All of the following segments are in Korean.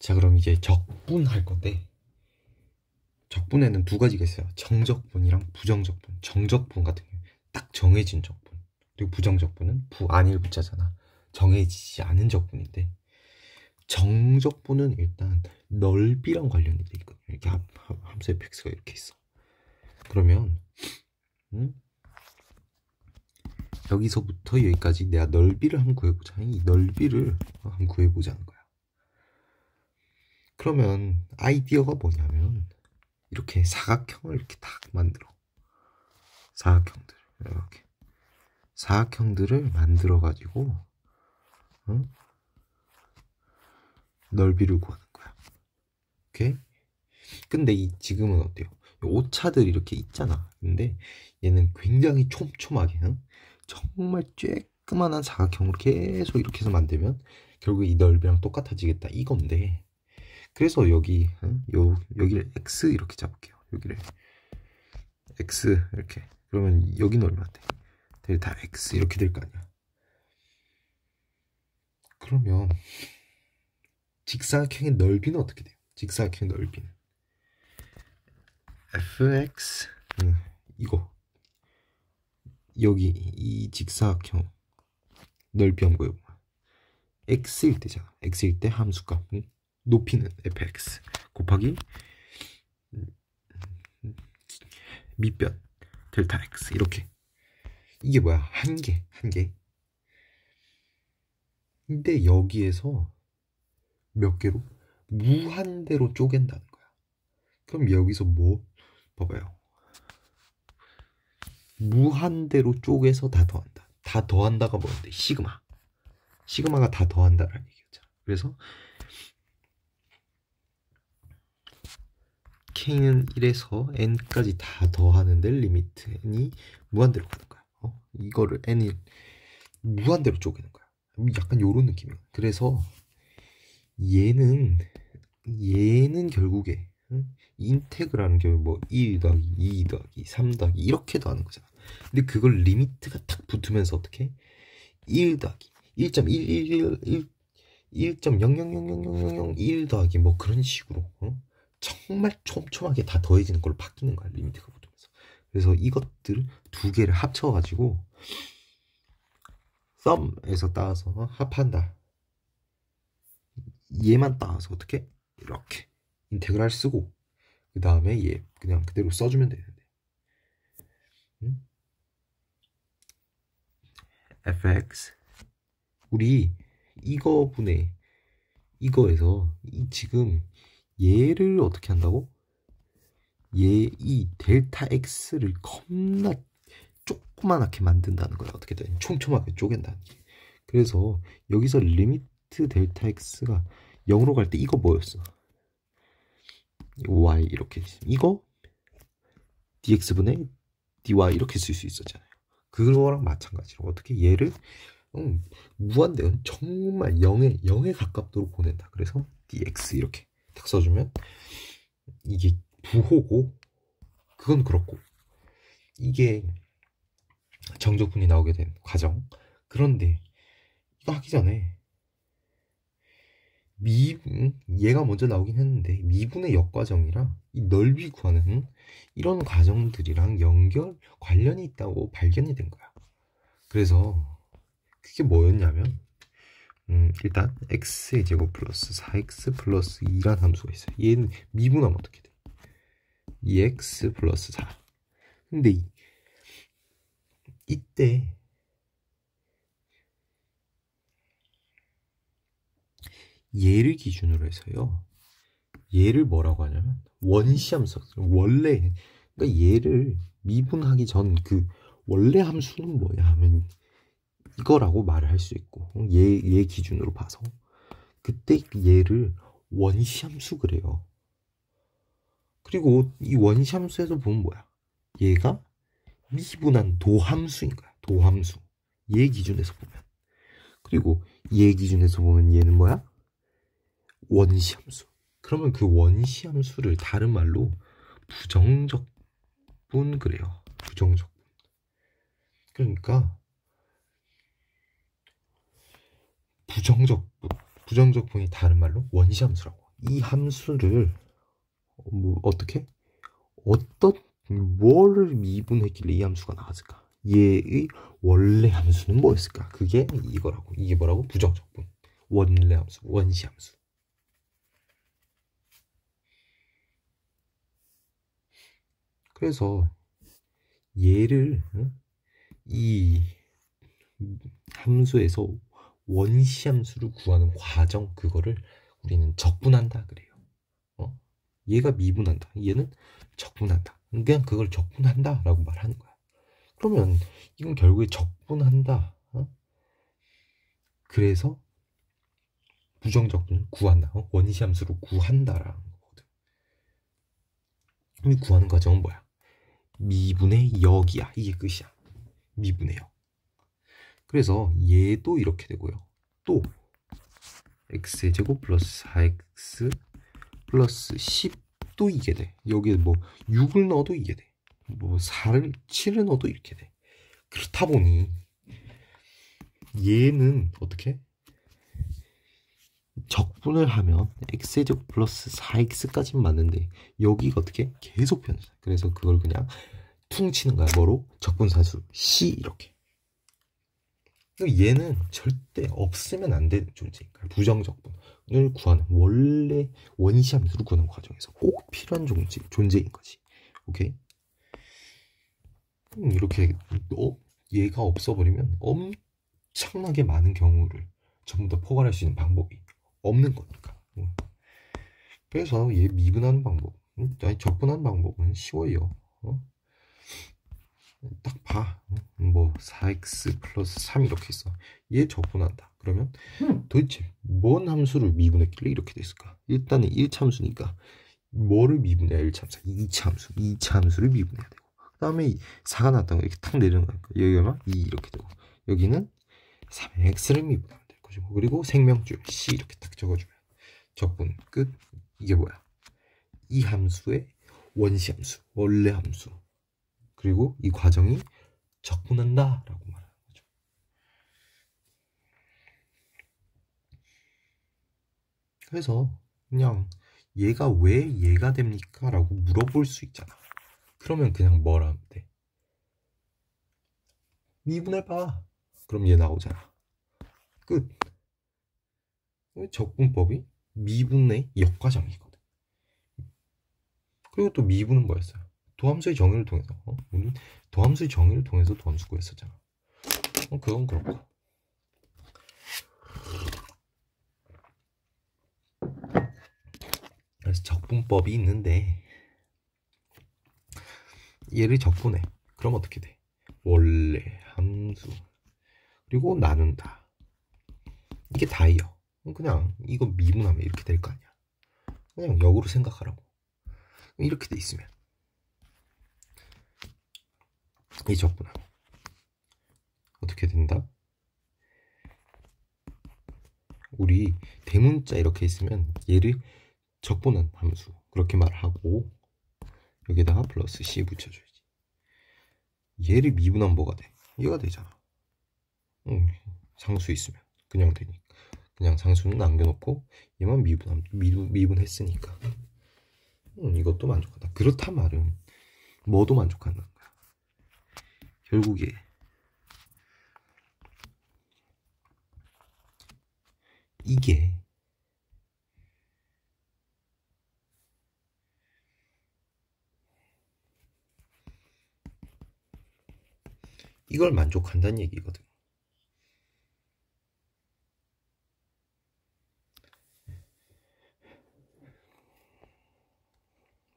자, 그럼 이제 적분할 건데, 적분에는 두 가지가 있어요. 정적분이랑 부정적분. 정적분 같은 경우 딱 정해진 적분. 그리고 부정적분은 부 안일 부자잖아. 정해지지 않은 적분인데, 정적분은 일단 넓이랑 관련이 돼 있거든. 이렇게 함수 fx가 이렇게 있어. 그러면 여기서부터 여기까지 내가 넓이를 한번 구해보자. 이 넓이를 한번 구해보자는 거야. 그러면 아이디어가 뭐냐면 이렇게 사각형을 이렇게 딱 만들어. 사각형들 이렇게 사각형들을 만들어 가지고 넓이를 구하는 거야. 오케이? 근데 지금은 어때요? 오차들이 이렇게 있잖아. 근데 얘는 굉장히 촘촘하게 정말 쬐끄만한 사각형으로 계속 이렇게 해서 만들면 결국 이 넓이랑 똑같아지겠다 이건데, 그래서 여기를 x 이렇게 잡을게요. 여기를 x 이렇게. 그러면 여기는 얼마 돼? 델타 x 이렇게 될 거 아니야. 그러면 직사각형의 넓이는 어떻게 돼요? 직사각형의 넓이는 fx 이거 여기 이 직사각형 넓이 한번 구해봐. x일 때잖아. x일 때 함수값 높이는 fx 곱하기 밑변 델타 x 이렇게. 이게 뭐야? 한개. 근데 여기에서 몇 개로? 무한대로 쪼갠다는 거야. 그럼 여기서 뭐? 봐봐요. 무한대로 쪼개서 다 더한다. 다 더한다가 뭔데? 시그마. 시그마가 다 더한다라는 얘기였잖아. 그래서 k는 1에서 n까지 다 더하는데 리미트 n이 무한대로 가는 거야. 이거를 n이 무한대로 쪼개는 거야. 약간 요런 느낌이야. 그래서 얘는 결국에 인테그라는 게 뭐 1 더하기 2 더하기 3 더하기 이렇게 더하는 거잖아. 근데 그걸 리미트가 탁 붙으면서 어떻게 1 더하기 1.111 1.000001 더하기 뭐 그런 식으로 정말 촘촘하게 다 더해지는 걸로 바뀌는 거야. 리미트가 붙으면서. 그래서 이것들 두 개를 합쳐가지고 썸에서 따서 합한다. 얘만 따서 어떻게 이렇게 인테그랄 쓰고 그 다음에 얘 그냥 그대로 써주면 되는데 fx 우리 이거분의 이거에서 지금 얘를 어떻게 한다고? 이 델타 x를 겁나 조그만하게 만든다는 거야. 어떻게 든 촘촘하게 쪼갠다는 게. 그래서 여기서 리미트 델타 x가 0으로 갈 때 이거 뭐였어? y 이렇게 이거 dx분의 dy 이렇게 쓸 수 있었잖아요. 그거랑 마찬가지로 어떻게 얘를 무한대 정말 0에 가깝도록 보낸다. 그래서 dx 이렇게 딱 써주면 이게 부호고, 그건 그렇고 이게 정적분이 나오게 된 과정. 그런데 이거 하기 전에 얘가 먼저 나오긴 했는데 미분의 역과정이랑 이 넓이 구하는 이런 과정들이랑 관련이 있다고 발견이 된 거야. 그래서 그게 뭐였냐면 일단 x의 제곱 플러스 4x 플러스 2란 함수가 있어요. 얘는 미분하면 어떻게 돼? 2x 플러스 4. 근데 이때 얘를 기준으로 해서요. 얘를 뭐라고 하냐면 원시함수. 원래 그러니까 얘를 미분하기 전 그 원래 함수는 뭐야 하면 이거라고 말을 할 수 있고, 얘 기준으로 봐서 그때 얘를 원시함수 그래요. 그리고 이 원시함수에서 보면 뭐야? 얘가 미분한 도함수인 거야. 도함수. 얘 기준에서 보면. 그리고 얘 기준에서 보면 얘는 뭐야? 원시함수. 그러면 그 원시함수를 다른 말로 부정적분 그래요. 부정적분. 그러니까 부정적분이 다른 말로 원시함수라고. 이 함수를 뭐 어떻게 어떤 뭐를 미분했길래 이 함수가 나왔을까? 얘의 원래 함수는 뭐였을까? 그게 이거라고. 이게 뭐라고? 부정적분. 원래 함수, 원시 함수. 그래서 얘를 이 함수에서 원시 함수를 구하는 과정, 그거를 우리는 적분한다 그래요. 얘가 미분한다. 얘는 적분한다. 그냥 그걸 적분한다라고 말하는 거야. 그러면 이건 결국에 적분한다. 그래서 부정적분을 구한다. 원시 함수로 구한다라는 거거든. 이 구하는 과정은 뭐야? 미분의 역이야. 이게 끝이야. 미분의 역. 그래서 얘도 이렇게 되고요. 또 x의 제곱 플러스 4x 플러스 10도 이게 돼. 여기에 뭐 6을 넣어도 이게 돼. 뭐 4를 7을 넣어도 이렇게 돼. 그렇다 보니 얘는 어떻게? 적분을 하면 x제곱 플러스 4x까지는 맞는데 여기가 어떻게? 계속 변해서. 그래서 그걸 그냥 퉁치는 거야. 뭐로? 적분사수 c 이렇게. 얘는 절대 없으면 안 되는 존재니까. 부정적분을 구하는 원래 원시 함수를 구하는 과정에서 꼭 필요한 존재인 거지. 오케이? 이렇게 얘가 없어버리면 엄청나게 많은 경우를 전부 다 포괄할 수 있는 방법이 없는 거니까. 그래서 얘 미분하는 방법, 아니 적분하는 방법은 쉬워요. 딱 봐. 뭐 4x 플러스 3 이렇게 있어. 얘 적분한다. 그러면 도대체 뭔 함수를 미분했길래 이렇게 됐을까? 일단은 1차 함수니까 뭐를 미분해야 1차 함수? 2차 함수. 2차 함수를 미분해야 되고. 그 다음에 4가 나왔다고 이렇게 탁 내리는 거야. 여기가 2 이렇게 되고. 여기는 3x를 미분하면 될 것이고. 그리고 생명줄 c 이렇게 딱 적어주면 적분 끝. 이게 뭐야? 이 함수의 원시 함수, 원래 함수. 그리고 이 과정이 적분한다 라고 말하는 거죠. 그래서 그냥 얘가 왜 얘가 됩니까? 라고 물어볼 수 있잖아. 그러면 그냥 뭐라 하면 돼? 미분해봐. 그럼 얘 나오잖아. 끝. 적분법이 미분의 역과정이거든. 그리고 또 미분은 뭐였어요? 도함수의 정의를 통해서. 우리 도함수의 정의를 통해서 도함수 구했었잖아. 그건 그렇고. 그래서 적분법이 있는데 얘를 적분해. 그럼 어떻게 돼? 원래 함수 그리고 나눈다. 이게 다예요. 그냥 이거 미분하면 이렇게 될 거 아니야. 그냥 역으로 생각하라고. 이렇게 돼 있으면 이 적분하면 어떻게 된다? 우리 대문자 이렇게 있으면 얘를 적분한 함수 그렇게 말하고 여기다가 플러스 c 붙여줘야지. 얘를 미분하면 뭐가 돼? 얘가 되잖아. 상수 있으면 그냥 되니까. 그냥 상수는 남겨놓고 얘만 미분했으니까 이것도 만족하다. 그렇단 말은 뭐도 만족한다는 거야. 결국에 이게 이걸 만족한다는 얘기거든.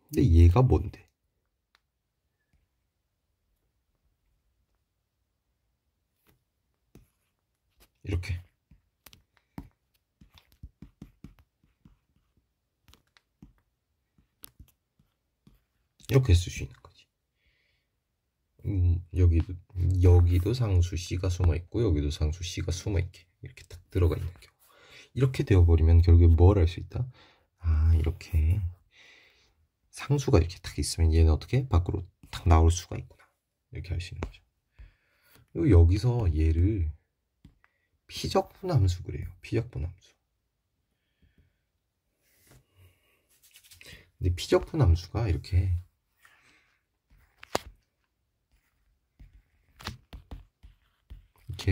근데 얘가 뭔데? 이렇게 이렇게 쓸 수 있는 거지. 여기도 상수 C가 숨어있고 여기도 상수 C가 숨어있게 이렇게 딱 들어가 있는 경우. 이렇게 되어버리면 결국에 뭘 할 수 있다? 아, 이렇게 상수가 이렇게 딱 있으면 얘는 어떻게 밖으로 딱 나올 수가 있구나. 이렇게 할 수 있는 거죠. 그리고 여기서 얘를 피적분 함수 그래요. 피적분 함수. 근데 피적분 함수가 이렇게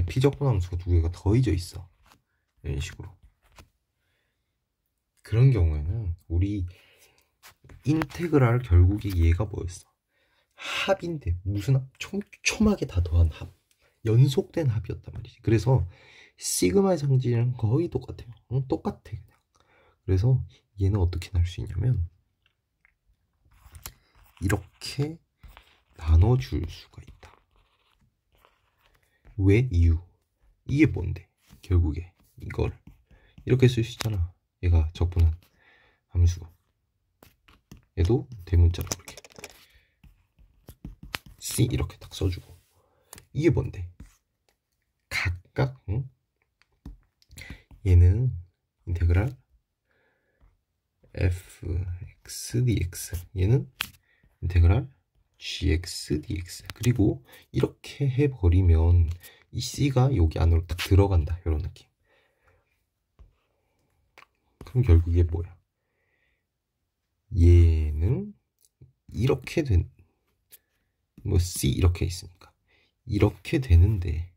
피적분 함수가 두 개가 더해져 있어. 이런 식으로. 그런 경우에는 우리 인테그랄 결국에 얘가 뭐였어? 합인데 무슨 합? 촘촘하게 다 더한 합. 연속된 합이었단 말이지. 그래서 시그마의 성질은 거의 똑같아요. 응? 똑같아 그냥. 그래서 얘는 어떻게 날 수 있냐면 이렇게 나눠줄 수가 있다. 왜? 이유. 이게 뭔데? 결국에 이걸 이렇게 쓸 수 있잖아. 얘가 적분한 함수. 얘도 대문자로 이렇게 C 이렇게 딱 써주고. 이게 뭔데? 각각 응? 얘는 인테그랄 fx dx, 얘는 인테그랄 gx dx. 그리고 이렇게 해버리면 이 c가 여기 안으로 딱 들어간다. 이런 느낌. 그럼 결국 이게 뭐야? 얘는 이렇게 뭐 c 이렇게 있으니까 이렇게 되는데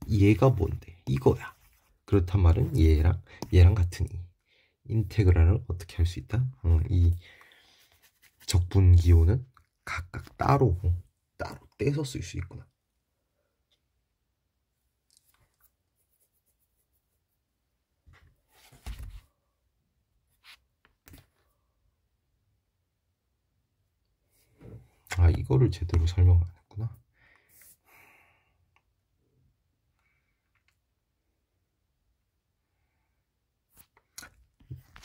얘가 뭔데? 이거야. 그렇단 말은 얘랑 같으니 인테그랄을 어떻게 할 수 있다? 이 적분 기호는 각각 따로 떼서 쓸 수 있구나. 아, 이거를 제대로 설명 안 했구나.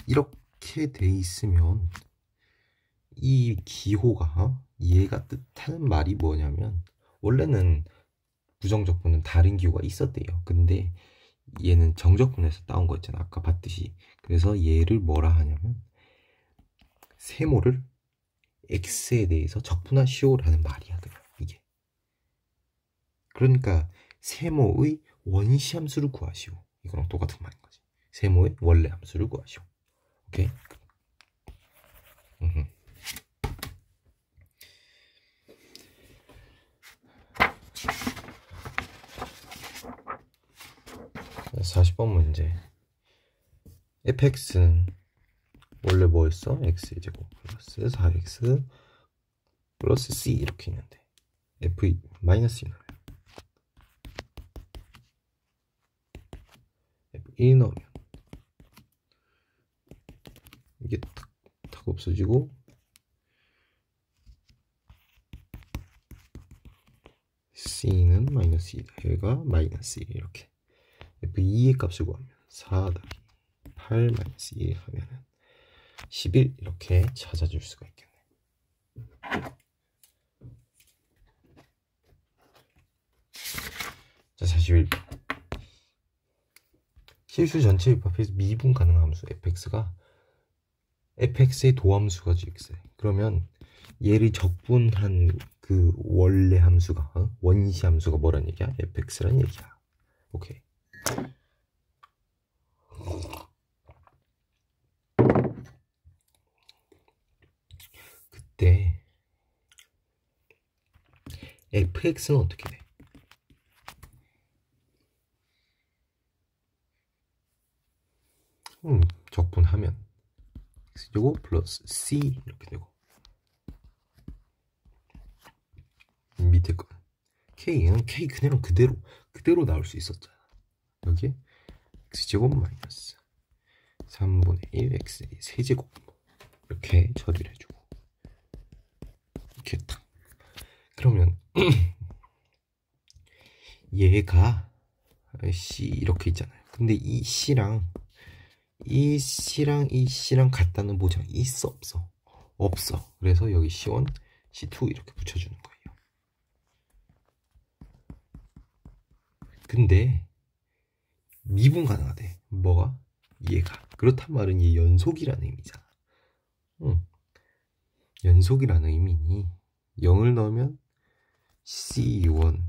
이렇게 돼 있으면 이 기호가 얘가 뜻하는 말이 뭐냐면 원래는 부정적분은 다른 기호가 있었대요. 근데 얘는 정적분에서 따온 거였잖아. 아까 봤듯이. 그래서 얘를 뭐라 하냐면 세모를 x에 대해서 적분하시오라는 말이야. 그냥 이게. 그러니까 세모의 원시 함수를 구하시오. 이거랑 똑같은 말인 거지. 세모의 원래 함수를 구하시오. 오케이? 40번 문제. fx는 원래 뭐였어? x제곱 플러스 4x 플러스 c 이렇게 있는데 f 마이너스 2 넣으면 f1 넣으면 이게 탁 없어지고 c는 마이너스 2다. 여기가 마이너스 1 이렇게. f2의 값을 구하면 4 더하기 8 마이너스 1 하면은 11 이렇게 찾아줄 수가 있겠네. 자, 41번. 실수 전체 입합해서 미분 가능한 함수 fx가 fx의 도함수가 gx래. 그러면 얘를 적분한 그 원래 함수가 원시 함수가 뭐란 얘기야? fx란 얘기야. 오케이. 그때 fx는 어떻게 돼? 적분하면 x제곱 플러스 c 이렇게 되고 밑에 거 k는 k 그냥 그대로 나올 수 있었잖아. 여기에 x제곱 마이너스 3분의 1 x 세제곱 이렇게 처리를 해주고 이렇게 딱. 그러면 얘가 c 이렇게 있잖아요. 근데 이 c랑 이 c랑 같다는 보장이 있어 없어? 없어. 그래서 여기 c1, c2 이렇게 붙여주는 거예요. 근데 미분 가능하대. 뭐가? 얘가. 그렇단 말은 얘 연속이라는 의미잖아. 연속이라는 의미니 0을 넣으면 C1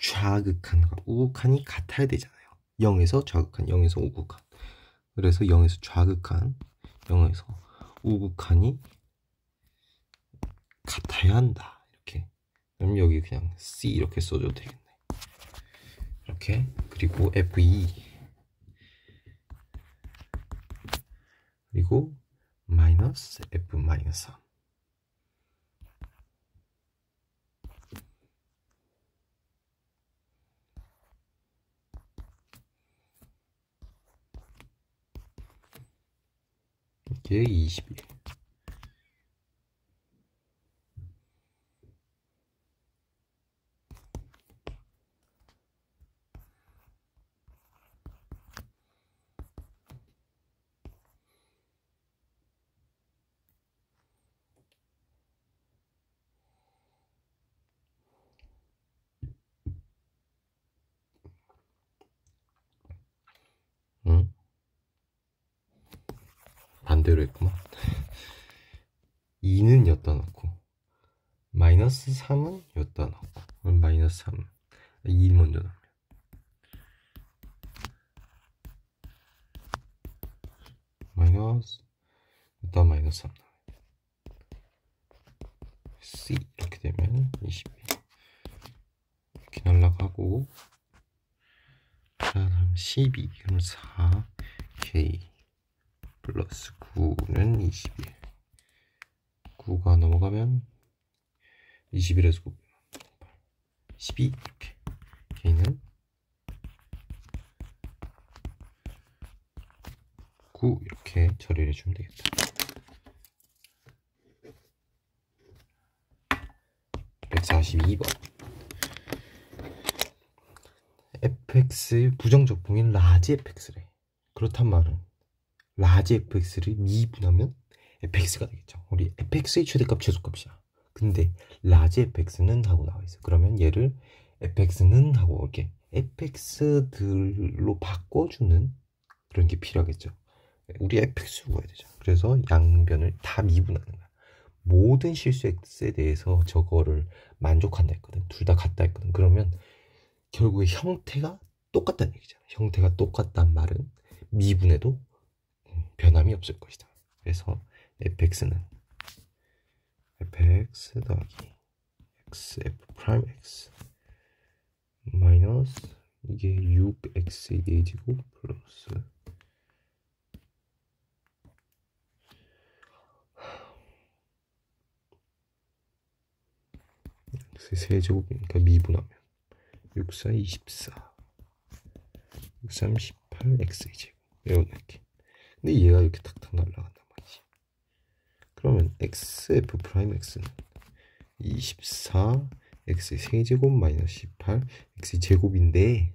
좌극한과 우극한이 같아야 되잖아요. 0에서 좌극한, 0에서 우극한. 그래서 0에서 좌극한, 0에서 우극한이 같아야 한다. 이렇게. 그럼 여기 그냥 C 이렇게 써줘도 되겠네. 이렇게. 그리고 F2 그리고 마이너스 F 마이너스 3. 이게 21. 응? 반대로 했구만. 2는 여기다 넣고 마이너스 3은 여기다 넣고 그럼 마이너스 3 2 먼저 넣으면 마이너스 여기다 마이너스 3 넣으면 C 이렇게 되면 22 이렇게 날라가고 자 다음 12 그럼 4 K 플러스 9는 21 9가 넘어가면 21에서 9 12 이렇게 K는 9 이렇게 처리를 해주면 되겠다. 142번 fx의 부정적 봉인 라지 fx래. 그렇단 말은 라지 fx를 미분하면 fx가 되겠죠. 우리 fx의 최대값 최소값이야. 근데 라지 fx는 하고 나와있어. 그러면 얘를 fx는 하고 이렇게 fx들로 바꿔주는 그런 게 필요하겠죠. 우리 fx 구해야 되죠. 그래서 양변을 다 미분하는 거야. 모든 실수 x에 대해서 저거를 만족한다 했거든. 둘 다 같다 했거든. 그러면 결국에 형태가 똑같다는 얘기잖아. 형태가 똑같단 말은 미분해도 변함이 없을 것이다. 그래서 fx는 fx 더하기 x f 프라임 x 마이너스 이게 6x 4제곱 플러스 x 세제곱이니까 미분하면 6, 4, 24 6, 3, 18 x 제곱 이런 느낌. 근데 얘가 이렇게 탁탁 날아간단 말이지. 그러면 xf 프라임 x는 24 x 세제곱 마이너스 18 x 제곱인데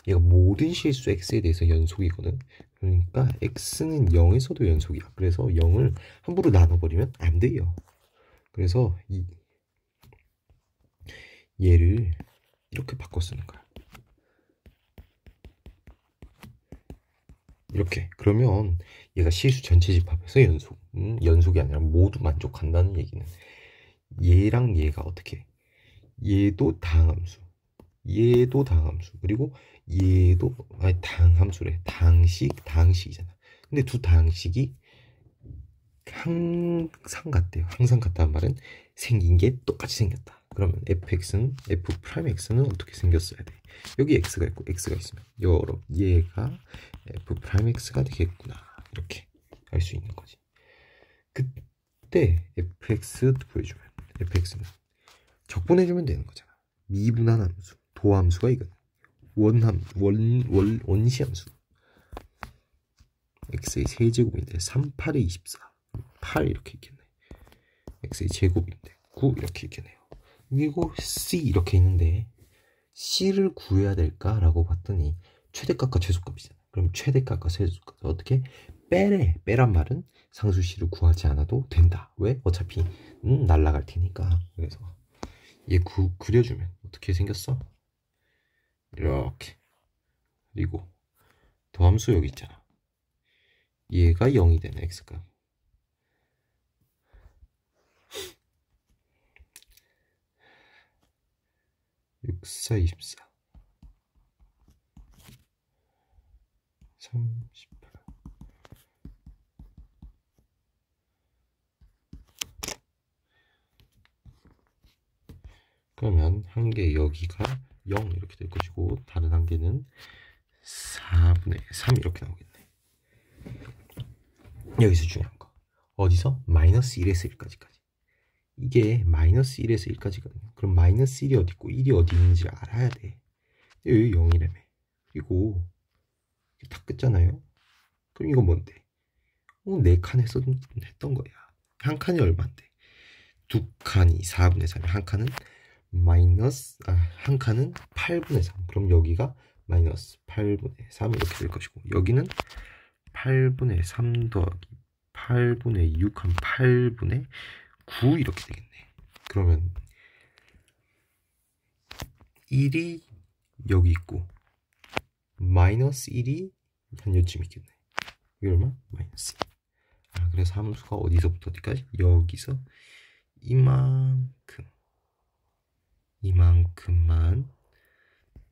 얘가 모든 실수 x에 대해서 연속이거든. 그러니까 x는 0에서도 연속이야. 그래서 0을 함부로 나눠버리면 안 돼요. 그래서 얘를 이렇게 바꿔 쓰는 거야. 이렇게. 그러면 얘가 실수 전체 집합에서 연속. 연속이 아니라 모두 만족한다는 얘기는 얘랑 얘가 어떻게? 얘도 다항함수. 얘도 다항함수. 그리고 얘도 아니 다항함수래. 다항식이잖아. 근데 두 다항식이 항상 같대요. 항상 같다는 말은 생긴 게 똑같이 생겼다. 그러면 fx는 f 프라임 x는 어떻게 생겼어야 돼? 여기 x가 있고 x가 있으면 여러 얘가 f 프라임 x가 되겠구나. 이렇게 알 수 있는 거지. 그때 fx 구해주면 fx는 적분해주면 되는 거잖아. 미분한 함수, 도함수가 이거든. 원시함수. x의 세제곱인데 3, 8에 24 8 이렇게 있겠네. x의 제곱인데 9 이렇게 있겠네요. 그리고 c 이렇게 있는데 c를 구해야 될까라고 봤더니 최대값과 최소값이잖아. 그럼 최대값과 최소값 어떻게 빼래? 빼란 말은 상수C를 구하지 않아도 된다. 왜? 어차피 날라갈 테니까. 그래서 얘 그려주면 어떻게 생겼어? 이렇게. 그리고 도함수 여기 있잖아. 얘가 0이 되는 x값. 6, 4, 24 3, 18 그러면 한 개 여기가 0 이렇게 될 것이고 다른 한 개는 4분의 3 이렇게 나오겠네. 여기서 중요한 거 어디서? 마이너스 1에서 1까지까지. 이게 마이너스 1에서 1까지거든요. 그럼 마이너스 1이 어디 있고 1이 어디 있는지 알아야 돼. 여기 0이라며. 그리고 다 끝잖아요. 그럼 이거 뭔데? 4칸 했던 거야. 한 칸이 얼마인데? 2칸이 4분의 3. 한 칸은 한 칸은 8분의 3. 그럼 여기가 마이너스 8분의 3 이렇게 될 것이고 여기는 8분의 3 더하기 8분의 6 한 8분의 9 이렇게 되겠네. 그러면 1이 여기 있고 마이너스 1이 한 요쯤 있겠네. 이게 얼마? 마이너스 1. 그래서 함수가 어디서부터 어디까지? 여기서 이만큼만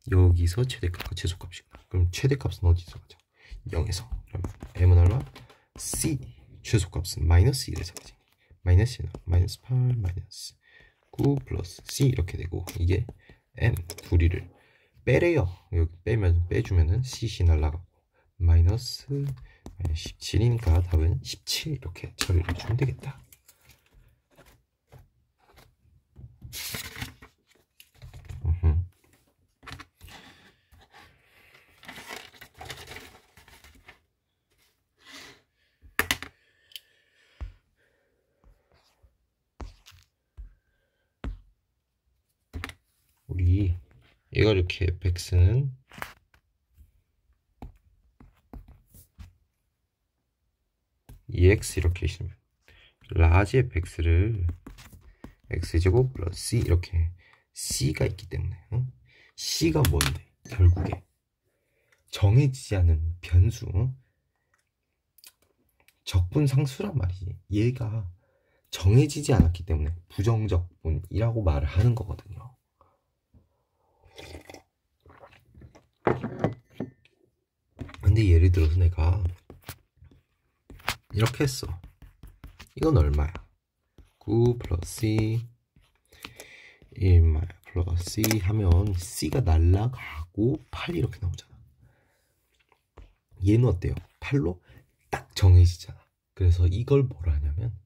여기서 최대값과 최소값이구나. 그럼 최대값은 어디서 가죠? 0에서. 그러면 m은 얼마? c. 최소값은 마이너스 1에서 가지. 마이너스 1은 마이너스 8 마이너스 9 플러스 c 이렇게 되고 이게 n 둘이를 빼래요. 여기 빼주면은 cc 날라가고 마이너스 17이니까 답은 17 이렇게 처리를 해주면 되겠다. 우리 얘가 이렇게 fx는 EX 이렇게 있으면 라지 fx를 x제곱 플러스 c 이렇게 c가 있기 때문에 c가 뭔데? 결국에 정해지지 않은 변수 적분상수란 말이지. 얘가 정해지지 않았기 때문에 부정적분이라고 말을 하는 거거든요. 근데 예를 들어서 내가 이렇게 했어. 이건 얼마야? 9 플러스 C 1 플러스 C 하면 C가 날라가고 8 이렇게 나오잖아. 얘는 어때요? 8로 딱 정해지잖아. 그래서 이걸 뭐라 하냐면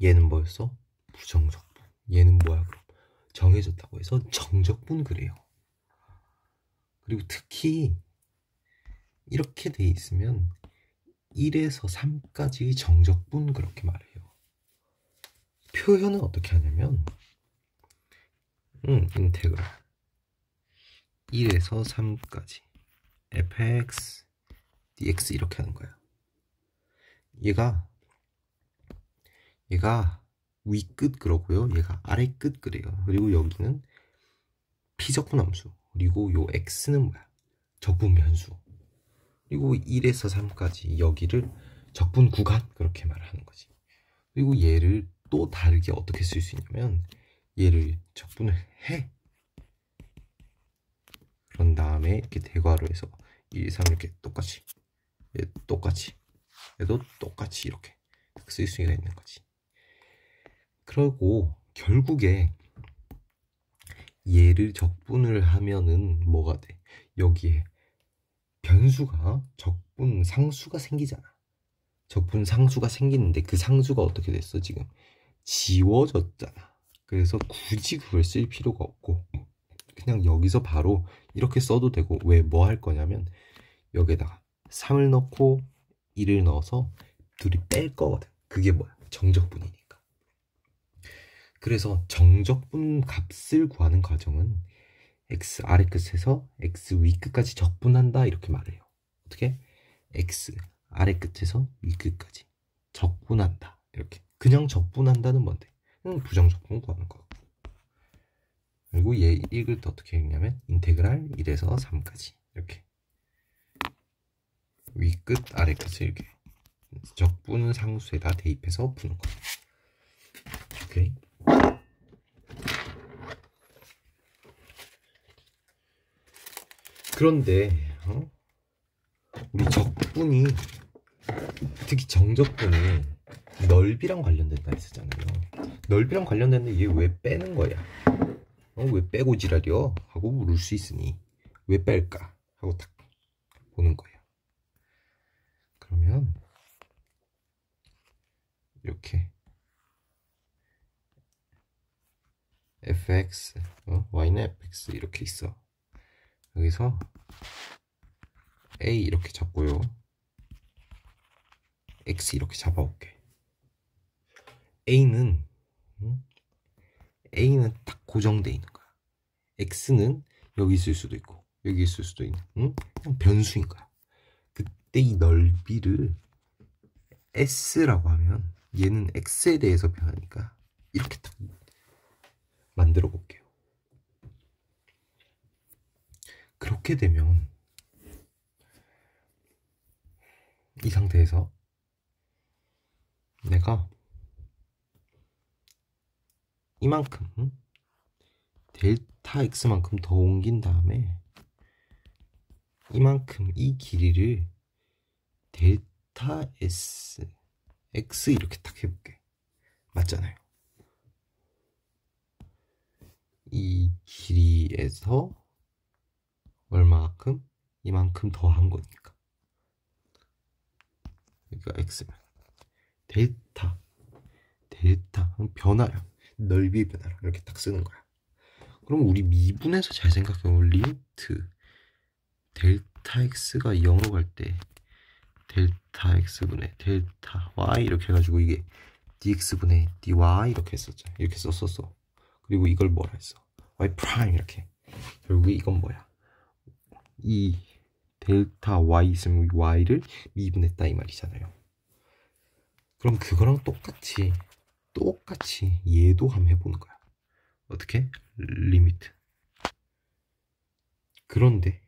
얘는 뭐였어? 부정적분. 얘는 뭐야 그럼? 정해졌다고 해서 정적분 그래요. 그리고 특히 이렇게 돼 있으면 1에서 3까지 정적분 그렇게 말해요. 표현은 어떻게 하냐면 인테그랄 1에서 3까지 fx dx 이렇게 하는 거야. 얘가 위끝 그러고요. 얘가 아래끝 그래요. 그리고 여기는 피적분 함수. 그리고 요 x는 뭐야? 적분 변수. 그리고 1에서 3까지 여기를 적분 구간 그렇게 말하는 거지. 그리고 얘를 또 다르게 어떻게 쓸 수 있냐면 얘를 적분을 해. 그런 다음에 이렇게 대괄호 해서 1, 2, 3 이렇게 똑같이 얘 똑같이 얘도 똑같이 이렇게 쓸 수가 있는 거지. 그리고 결국에 얘를 적분을 하면은 뭐가 돼? 여기에 변수가 적분 상수가 생기잖아. 적분 상수가 생기는데 그 상수가 어떻게 됐어? 지금 지워졌잖아. 그래서 굳이 그걸 쓸 필요가 없고 그냥 여기서 바로 이렇게 써도 되고 왜 뭐 할 거냐면 여기에다가 3을 넣고 1을 넣어서 둘이 뺄 거거든. 그게 뭐야? 정적분이니까. 그래서 정적분 값을 구하는 과정은 x 아래끝에서 x 위끝까지 적분한다 이렇게 말해요. 어떻게? x 아래끝에서 위끝까지 적분한다. 이렇게. 그냥 적분한다는 뭔데? 부정적분 구하는 거. 그리고 얘 읽을 때 어떻게 읽냐면 인테그랄 1에서 3까지 이렇게 위끝 아래끝을 이렇게 적분 상수에다 대입해서 푸는 거야. 오케이. 그런데 우리 적분이 특히 정적분이 넓이랑 관련된다 했었잖아요. 넓이랑 관련됐는데 얘 왜 빼는 거야? 왜 빼고 지랄이여? 하고 물을 수 있으니 왜 뺄까? 하고 딱 보는 거예요. 그러면 이렇게 fx, y는 fx 이렇게 있어. 여기서 a 이렇게 잡고요. x 이렇게 잡아올게. a는 딱 고정돼 있는 거야. x는 여기 있을 수도 있고 여기 있을 수도 있는 그냥 변수인 거야. 그때 이 넓이를 s라고 하면 얘는 x에 대해서 변하니까 이렇게 딱 만들어 볼게요. 그렇게 되면 이 상태에서 내가 이만큼 델타 x만큼 더 옮긴 다음에 이만큼 이 길이를 델타 s x 이렇게 딱 해볼게. 맞잖아요. 이 길이에서 얼마만큼? 이만큼 더 한 거니까. 그러니까 x면 델타 변화량, 넓이 변화량 이렇게 딱 쓰는 거야. 그럼 우리 미분에서 잘 생각해보면 리미트 델타 x가 0으로 갈 때 델타 x분의 델타 y 이렇게 해가지고 이게 dx분의 dy 이렇게 했었죠. 이렇게 썼었어. 그리고 이걸 뭐라 했어? y 프라임 이렇게. 결국에 이건 뭐야? 이 델타 y 있으면 y를 미분했다 이 말이잖아요. 그럼 그거랑 똑같이 얘도 한번 해보는 거야. 어떻게? 리미트. 그런데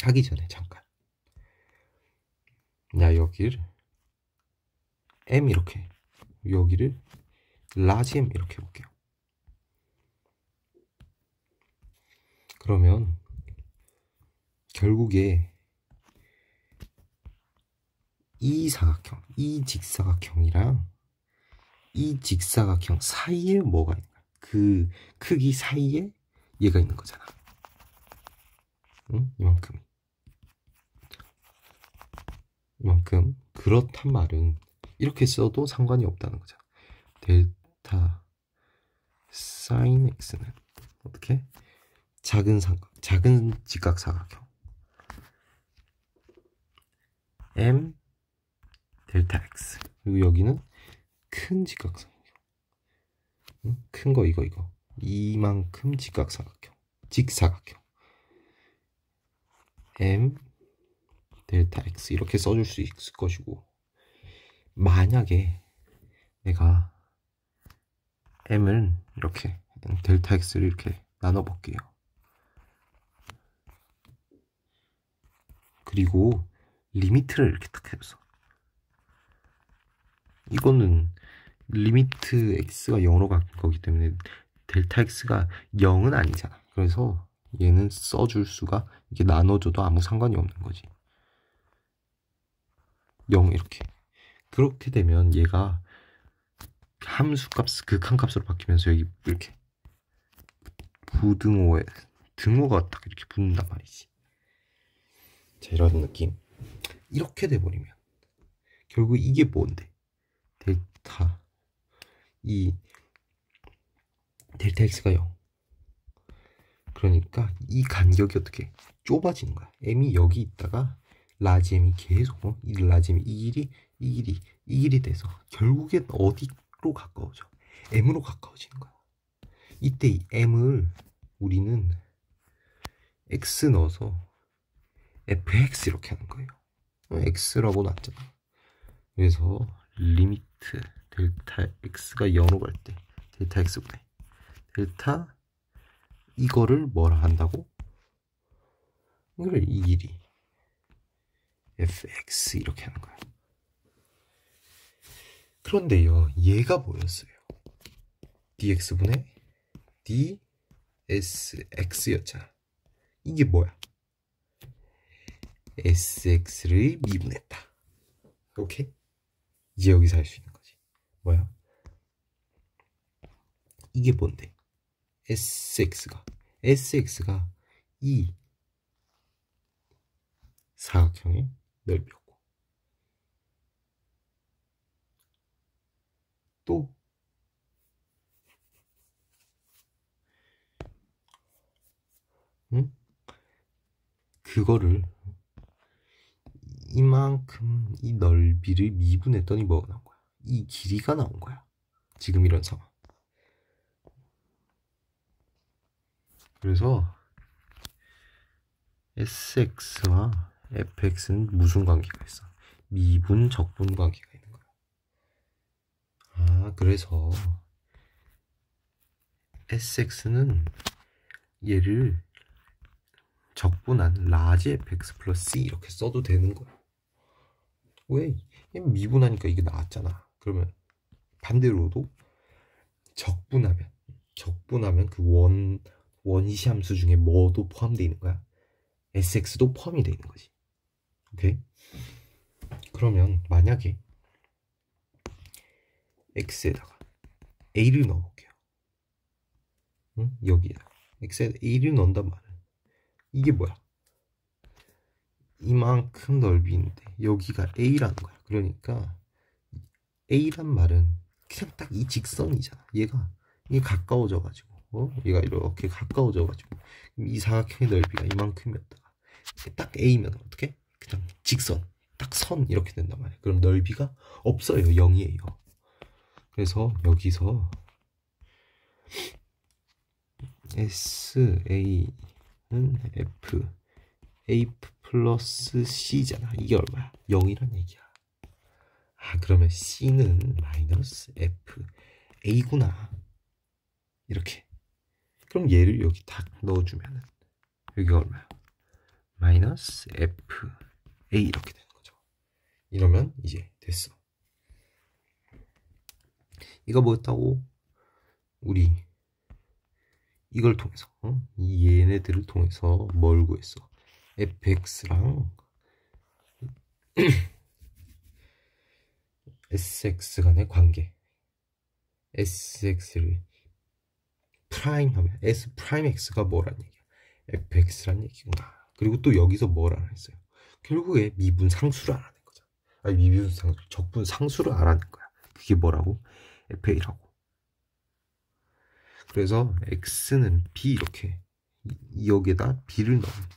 하기 전에 잠깐. 야, 여기를 m 이렇게, 여기를 라지 m 이렇게 해볼게요. 그러면 결국에 이 사각형, 이 직사각형이랑 이 직사각형 사이에 뭐가 있는 거야? 그 크기 사이에 얘가 있는 거잖아. 응? 이만큼. 그렇단 말은 이렇게 써도 상관이 없다는 거죠. 델타 사인 x는 어떻게? 작은 직각사각형 m 델타 x. 그리고 여기는 큰 직각사각형. 큰 거 이거 이만큼 직사각형 m 델타 x 이렇게 써줄 수 있을 것이고, 만약에 내가 m을 이렇게 델타 x를 이렇게 나눠볼게요. 그리고 리미트를 이렇게 딱 해서 이거는 리미트 x가 0으로 간 거기 때문에 델타 x가 0은 아니잖아. 그래서 얘는 써줄 수가, 이게 나눠줘도 아무 상관이 없는 거지. 0 이렇게. 그렇게 되면 얘가 함수값, 극한값으로 바뀌면서 여기 이렇게 부등호에 등호가 딱 이렇게 붙는단 말이지. 자, 이런 느낌. 이렇게 돼버리면 결국 이게 뭔데? 델타 x가 0. 그러니까 이 간격이 어떻게 좁아지는 거야. m이 여기 있다가 라지 m이 계속 이 라지 m이 이 길이 돼서 결국엔 어디로 가까워져? m으로 가까워지는 거야. 이때 이 m을 우리는 x 넣어서 fx 이렇게 하는 거예요. x라고 놨잖아. 그래서 리미트 델타 x가 0으로 갈 때 델타 x분의 델타 이거를 뭐라 한다고? 이걸 이 길이 fx 이렇게 하는 거야. 그런데요, 얘가 뭐였어요? dx분의 dsx였잖아. 이게 뭐야? sx를 미분했다. 오케이? 이제 여기서 할 수 있는 거지. 뭐야? 이게 뭔데? SX가 이 사각형의 넓이였고, 또 응? 그거를 이만큼 이 넓이를 미분했더니 뭐가 나온 거야? 이 길이가 나온 거야. 지금 이런 상황. 그래서 SX와 FX는 무슨 관계가 있어? 미분, 적분 관계가 있는 거야. 아, 그래서 SX는 얘를 적분한 라지 fx 플러스 c 이렇게 써도 되는 거야. 왜? 미분하니까 이게 나왔잖아. 그러면 반대로도 적분하면 그 원시 함수 중에 뭐도 포함되어 있는 거야? SX도 포함이 되어 있는 거지. 오케이? 그러면 만약에 X에다가 A를 넣어볼게요. 응? 여기에다가 X에다 A를 넣는단 말은 이게 뭐야? 이만큼 넓이인데 여기가 A라는 거야. 그러니까 A란 말은 그냥 딱 이 직선이잖아. 이게 가까워져가지고 얘가 이렇게 가까워져가지고 이 사각형의 넓이가 이만큼이었다가 딱 A면 어떻게? 그냥 직선, 딱 선 이렇게 된단 말이야. 그럼 넓이가 없어요. 0이에요. 그래서 여기서 SA는 A 플러스 C잖아. 이게 얼마야? 0이란 얘기야. 아, 그러면 C는 마이너스 F A구나. 이렇게. 그럼 얘를 여기 딱 넣어주면은 여기가 얼마야? 마이너스 F A 이렇게 되는 거죠. 이러면 이제 됐어. 이거 뭐였다고? 우리 이걸 통해서 이 얘네들을 통해서 뭘 구했어? fx랑 sx 간의 관계. sx를 프라임 하면 s 프라임 x가 뭐란 얘기야? fx란 얘기구나. 그리고 또 여기서 뭘 알아냈어요? 결국에 미분 상수를 알아낸 거잖아. 아니, 미분 상수, 적분 상수를 알아낸 거야. 그게 뭐라고? fa라고. 그래서 x는 b 이렇게 여기에다 b를 넣으면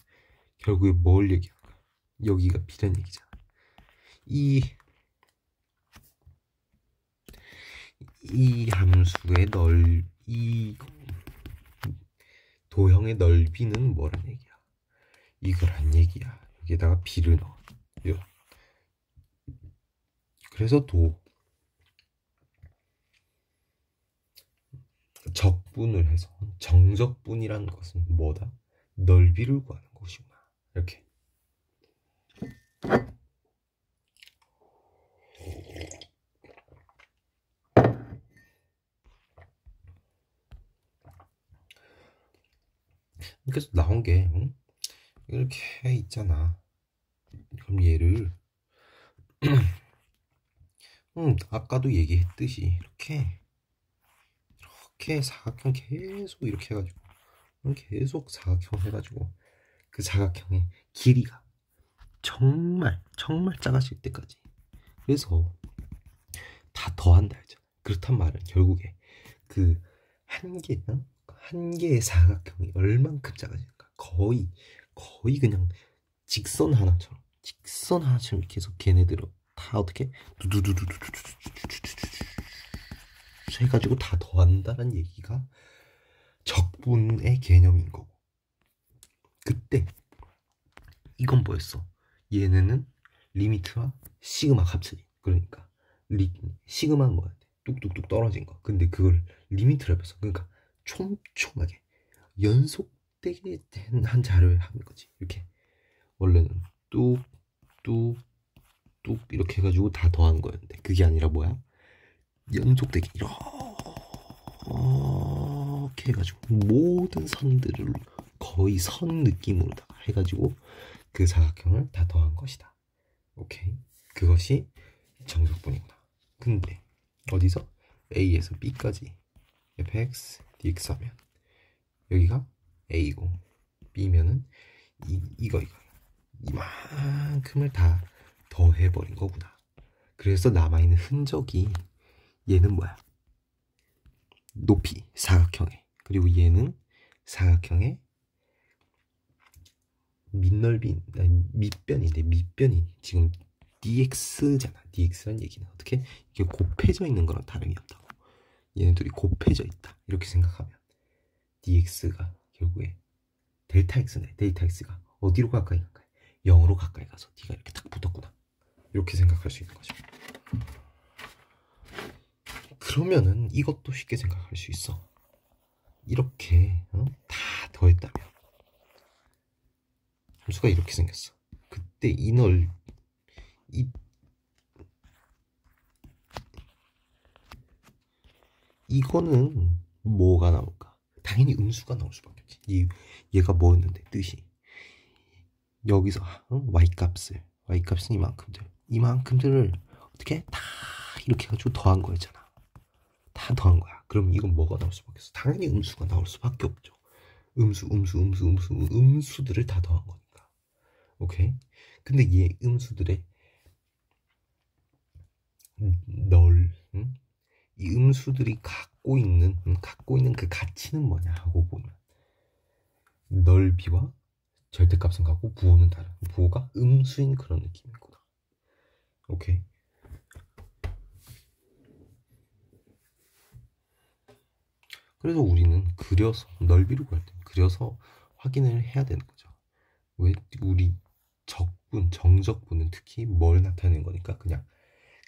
결국에 뭘 얘기하는 거야? 여기가 b란 얘기잖아. 이 함수의 이 도형의 넓이는 뭐란 얘기야? 이거란 얘기야. 여기에다가 b를 넣어. 그래서 적분을 해서 정적분이라는 것은 뭐다? 넓이를 구하는 것이구나. 이렇게. 그래서 나온 게 이렇게 있잖아. 그럼 얘를 아까도 얘기했듯이 이렇게 사각형 계속 이렇게 해가지고 계속 사각형 해가지고 그 사각형의 길이가 정말 작아질 때까지. 그래서 다 더한다 했잖아. 그렇단 말은 결국에 그 한 개의 사각형이 얼만큼 작아질까? 거의 그냥 직선 하나처럼 계속 걔네들은 다 어떻게 두두두두두두두두두두두 해가지고 다 더한다는 얘기가 적분의 개념인 거고. 그때 이건 뭐였어? 얘네는 리미트와 시그마가 합쳐진. 그러니까 시그마는 뭐야? 뚝뚝뚝 떨어진 거. 근데 그걸 리미트를 해봤어. 그러니까 촘촘하게 연속되게 한 자료에 하는 거지. 이렇게 원래는 뚝뚝뚝 이렇게 해가지고 다 더한 거였는데 그게 아니라 뭐야? 연속되게 이렇게 해가지고 모든 선들을 거의 선 느낌으로 다 해가지고 그 사각형을 다 더한 것이다. 오케이. 그것이 정적분이구나. 근데 어디서? A에서 B까지 fx dx 하면 여기가 a고 b면은 이거 이만큼을 다 더해버린 거구나. 그래서 남아있는 흔적이 얘는 뭐야? 높이 사각형에, 그리고 얘는 사각형의 밑넓이, 아니, 밑변인데 밑변이 지금 dx잖아. dx란 얘기는 어떻게? 이게 곱해져 있는 거랑 다름이 없다고. 얘네 둘이 곱해져 있다 이렇게 생각하면 dx가 결국에 델타 x네. 델타 x가 어디로 가까이 가까이? 0으로 가까이 가서 d가 이렇게 딱 붙었구나. 이렇게 생각할 수 있는 거죠. 그러면은 이것도 쉽게 생각할 수 있어. 이렇게 다 더했다면 함수가 이렇게 생겼어. 그때 이거는 뭐가 나올까? 당연히 음수가 나올 수밖에 없지. 얘가 뭐였는데 뜻이 여기서 y값은 이만큼들을 어떻게 다 이렇게 해가지고 더한 거였잖아. 다 더한 거야. 그럼 이건 뭐가 나올 수밖에 없어? 당연히 음수가 나올 수밖에 없죠. 음수들을 다 더한 거니까. 오케이? 근데 얘 음수들의 이 음수들이 갖고 있는 그 가치는 뭐냐 하고 보면 넓이와 절대값은 같고 부호는 다른. 부호가 음수인 그런 느낌이구나. 오케이? 그래서 우리는 넓이를 구할 때 그려서 확인을 해야 되는 거죠. 왜? 우리 정적분은 특히 뭘 나타내는 거니까 그냥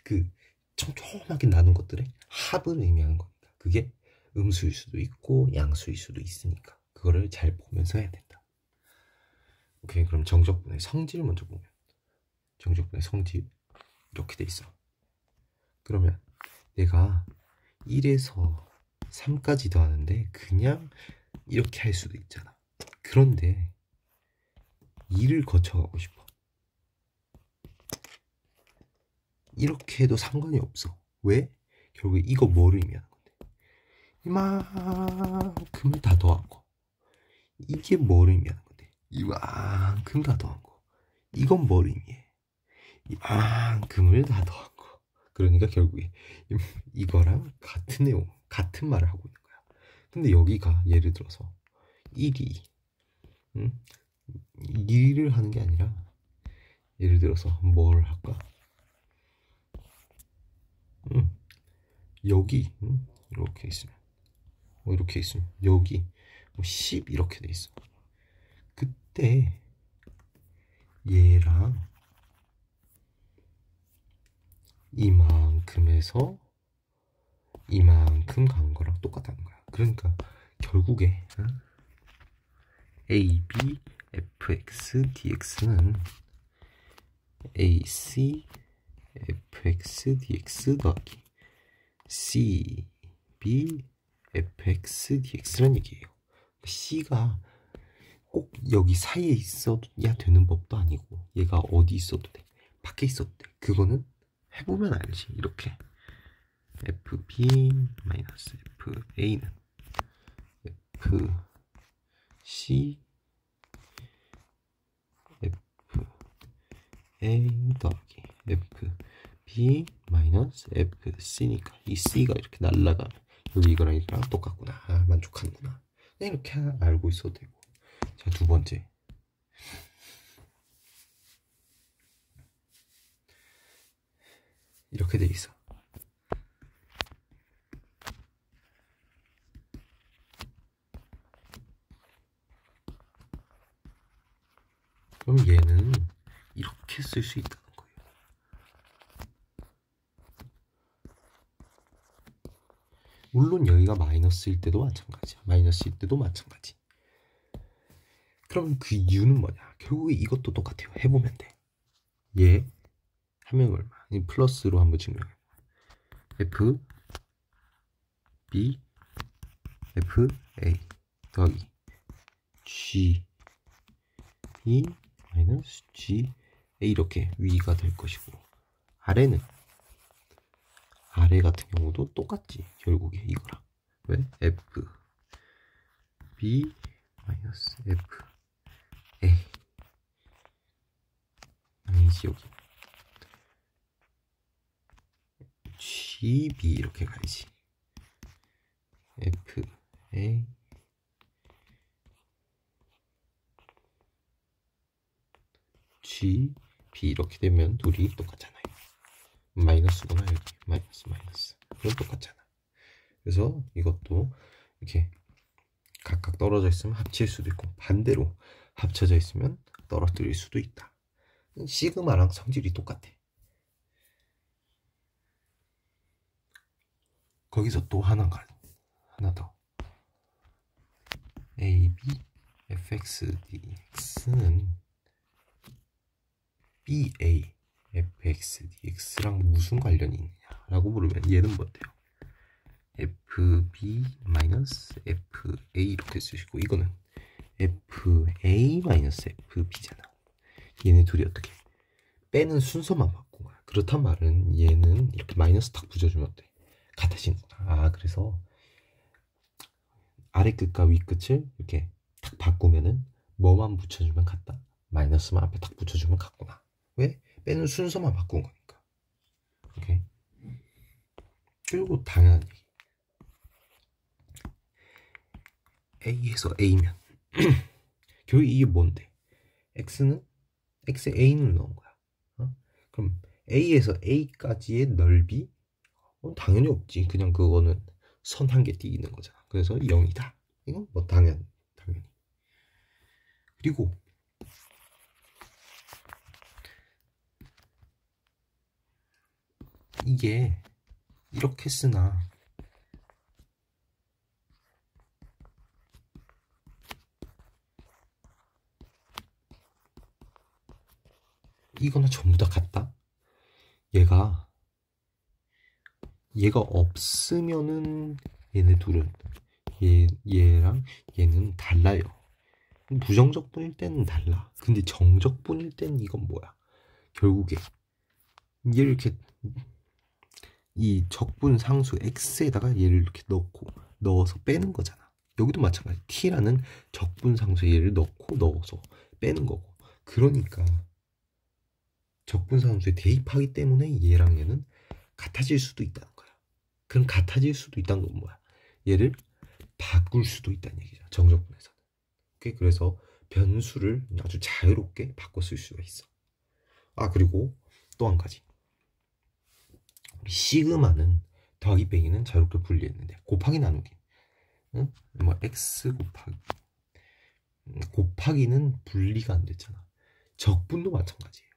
그 촘촘하게 나눈 것들의 합을 의미하는 거니까 그게 음수일 수도 있고 양수일 수도 있으니까 그거를 잘 보면서 해야 된다. 오케이, 그럼 정적분의 성질 먼저 보면 정적분의 성질 이렇게 돼 있어. 그러면 내가 1에서 3까지 더하는데 그냥 이렇게 할 수도 있잖아. 그런데 2를 거쳐가고 싶어. 이렇게 해도 상관이 없어. 왜? 결국에 이거 뭐를 의미하는 건데? 이만큼을 다 더한 거. 이게 뭐를 의미하는 건데? 이만큼 다 더한 거. 이건 뭘 의미해? 이만큼을 다 더한 거. 그러니까 결국에 이거랑 같은 내용, 같은 말을 하고 있는 거야. 근데 여기가 예를 들어서 1이 2를 하는 게 아니라 예를 들어서 뭘 할까? 여기 이렇게 있으면 이렇게 있으면 여기 10 이렇게 돼 있어. 그때 얘랑 이만큼에서 이만큼 간 거랑 똑같다는 거야. 그러니까 결국에 a, b, fx, dx는 ac, fx, dx 더하기 c, b, fx, dx란 얘기예요. c가 꼭 여기 사이에 있어야 되는 법도 아니고 얘가 어디 있어도 돼. 밖에 있어도 돼. 그거는 해보면 알지. 이렇게 fb-fa는 fc fa 더하기 fb-fc니까 이 c가 이렇게 날라가면 여기 이거랑 이거랑 똑같구나. 만족하는구나. 이렇게 알고 있어도 되고. 자, 두 번째. 이렇게 돼 있어. 그럼 얘는 이렇게 쓸 수 있다는 거예요. 물론 여기가 마이너스일 때도 마찬가지야. 마이너스일 때도 마찬가지. 그럼 그 이유는 뭐냐? 결국에 이것도 똑같아요. 해보면 돼. 얘 하면 얼마? 이 플러스로 한번 증명해. f b f a 더하기 g b 마이너스 g a 이렇게 위가 될 것이고 아래 같은 경우도 똑같지. 결국에 이거랑 왜? f b 마이너스 f a 아니지 여기 g b 이렇게 가야지. f a g b 이렇게 되면 둘이 똑같잖아요. 마이너스구나 여기 마이너스 그럼 똑같잖아. 그래서 이것도 이렇게 각각 떨어져 있으면 합칠 수도 있고 반대로 합쳐져 있으면 떨어뜨릴 수도 있다. 시그마랑 성질이 똑같아. 거기서 또 하나 더 ab fx dx는 ba fx dx랑 무슨 관련이 있느냐라고 물으면 얘는 뭔데요? fb 마이너스 fa 이렇게 쓰시고 이거는 fa 마이너스 fb잖아. 얘네 둘이 어떻게 빼는 순서만 바꾼 거야. 그렇단 말은 얘는 이렇게 마이너스 탁 붙여주면 어때? 같아지는구나. 아 그래서 아래 끝과 위 끝을 이렇게 탁 바꾸면은 뭐만 붙여주면 같다? 마이너스만 앞에 탁 붙여주면 같구나. 왜? 빼는 순서만 바꾼 거니까. 오케이. 그리고 당연한 얘기. A에서 A면 결국 이게 뭔데? X에 A는 넣은 거야. 그럼 A에서 A까지의 넓이? 당연히 없지. 그냥 그거는 선 한 개 띄는 거잖아. 그래서 0이다. 이건 뭐 당연히. 그리고 이게 이렇게 쓰나 이거나 전부 다 같다? 얘가 없으면은 얘네 둘은 얘랑 얘는 달라요. 부정적분일 때는 달라. 근데 정적분일 때는 이건 뭐야? 결국에 얘를 이렇게 이 적분 상수 x에다가 얘를 이렇게 넣어서 빼는 거잖아. 여기도 마찬가지. t라는 적분 상수에 얘를 넣어서 빼는 거고. 그러니까 적분 상수에 대입하기 때문에 얘랑 얘는 같아질 수도 있다는 거야. 그럼 같아질 수도 있다는 건 뭐야? 얘를 바꿀 수도 있다는 얘기죠. 정적분에서는. 오케이? 그래서 변수를 아주 자유롭게 바꿔 쓸 수가 있어. 아 그리고 또 한 가지. 우리 시그마는 더하기 빼기는 자유롭게 분리했는데 곱하기 나누기, 응? 뭐 x 곱하기는 분리가 안 됐잖아. 적분도 마찬가지예요.